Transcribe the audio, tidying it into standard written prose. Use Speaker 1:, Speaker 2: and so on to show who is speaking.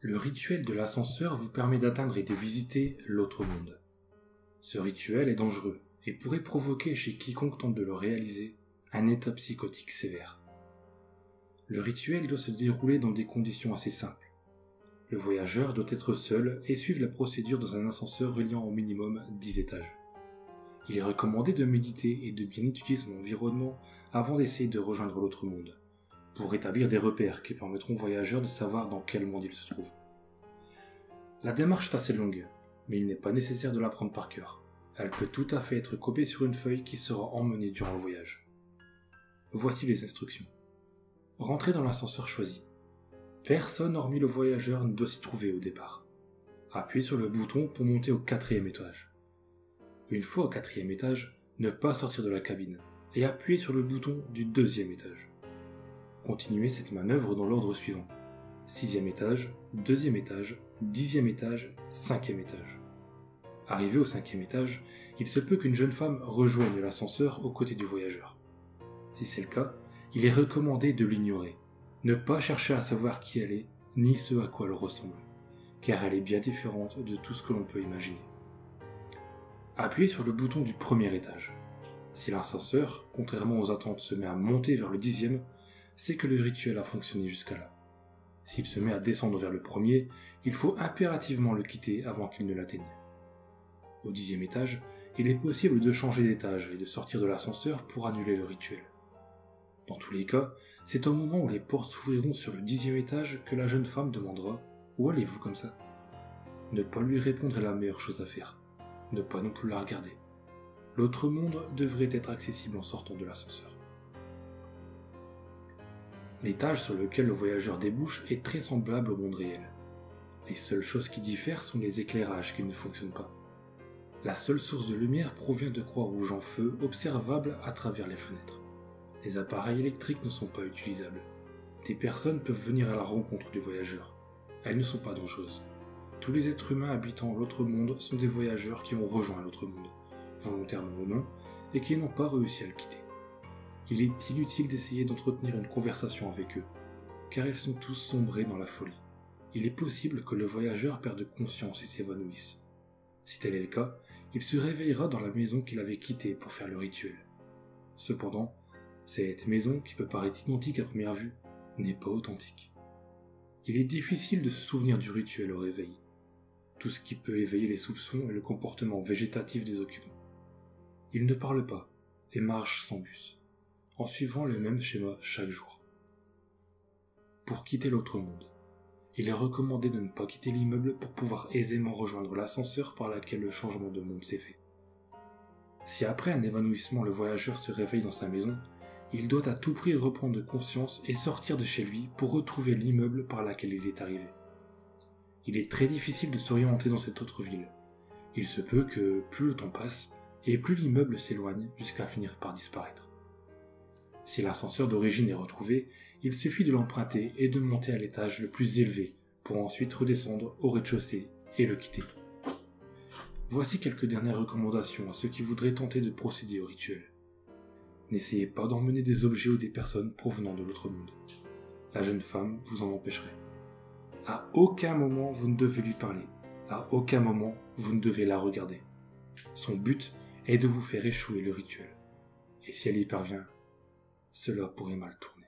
Speaker 1: Le rituel de l'ascenseur vous permet d'atteindre et de visiter l'autre monde. Ce rituel est dangereux et pourrait provoquer chez quiconque tente de le réaliser un état psychotique sévère. Le rituel doit se dérouler dans des conditions assez simples. Le voyageur doit être seul et suivre la procédure dans un ascenseur reliant au minimum 10 étages. Il est recommandé de méditer et de bien étudier son environnement avant d'essayer de rejoindre l'autre monde, pour établir des repères qui permettront au voyageur de savoir dans quel monde il se trouve. La démarche est assez longue, mais il n'est pas nécessaire de l'apprendre par cœur. Elle peut tout à fait être copiée sur une feuille qui sera emmenée durant le voyage. Voici les instructions. Rentrez dans l'ascenseur choisi. Personne hormis le voyageur ne doit s'y trouver au départ. Appuyez sur le bouton pour monter au 4e étage. Une fois au 4e étage, ne pas sortir de la cabine et appuyez sur le bouton du 2e étage. Continuez cette manœuvre dans l'ordre suivant. 6e étage, 2e étage, 10e étage, 5e étage. Arrivé au 5e étage, il se peut qu'une jeune femme rejoigne l'ascenseur aux côtés du voyageur. Si c'est le cas, il est recommandé de l'ignorer. Ne pas chercher à savoir qui elle est, ni ce à quoi elle ressemble, car elle est bien différente de tout ce que l'on peut imaginer. Appuyez sur le bouton du 1er étage. Si l'ascenseur, contrairement aux attentes, se met à monter vers le 10e, c'est que le rituel a fonctionné jusqu'à là. S'il se met à descendre vers le 1er, il faut impérativement le quitter avant qu'il ne l'atteigne. Au 10e étage, il est possible de changer d'étage et de sortir de l'ascenseur pour annuler le rituel. Dans tous les cas, c'est au moment où les portes s'ouvriront sur le 10e étage que la jeune femme demandera « Où allez-vous comme ça ?» Ne pas lui répondre est la meilleure chose à faire. Ne pas non plus la regarder. L'autre monde devrait être accessible en sortant de l'ascenseur. L'étage sur lequel le voyageur débouche est très semblable au monde réel. Les seules choses qui diffèrent sont les éclairages qui ne fonctionnent pas. La seule source de lumière provient de croix rouges en feu observables à travers les fenêtres. Les appareils électriques ne sont pas utilisables. Des personnes peuvent venir à la rencontre du voyageur. Elles ne sont pas dangereuses. Tous les êtres humains habitant l'autre monde sont des voyageurs qui ont rejoint l'autre monde, volontairement ou non, et qui n'ont pas réussi à le quitter. Il est inutile d'essayer d'entretenir une conversation avec eux, car ils sont tous sombrés dans la folie. Il est possible que le voyageur perde conscience et s'évanouisse. Si tel est le cas, il se réveillera dans la maison qu'il avait quittée pour faire le rituel. Cependant, cette maison, qui peut paraître identique à première vue, n'est pas authentique. Il est difficile de se souvenir du rituel au réveil. Tout ce qui peut éveiller les soupçons est le comportement végétatif des occupants. Ils ne parlent pas et marchent sans bus, en suivant le même schéma chaque jour. Pour quitter l'autre monde, il est recommandé de ne pas quitter l'immeuble pour pouvoir aisément rejoindre l'ascenseur par lequel le changement de monde s'est fait. Si après un évanouissement le voyageur se réveille dans sa maison, il doit à tout prix reprendre conscience et sortir de chez lui pour retrouver l'immeuble par lequel il est arrivé. Il est très difficile de s'orienter dans cette autre ville. Il se peut que plus le temps passe, et plus l'immeuble s'éloigne jusqu'à finir par disparaître. Si l'ascenseur d'origine est retrouvé, il suffit de l'emprunter et de monter à l'étage le plus élevé pour ensuite redescendre au rez-de-chaussée et le quitter. Voici quelques dernières recommandations à ceux qui voudraient tenter de procéder au rituel. N'essayez pas d'emmener des objets ou des personnes provenant de l'autre monde. La jeune femme vous en empêcherait. À aucun moment vous ne devez lui parler. À aucun moment vous ne devez la regarder. Son but est de vous faire échouer le rituel. Et si elle y parvient, cela pourrait mal tourner.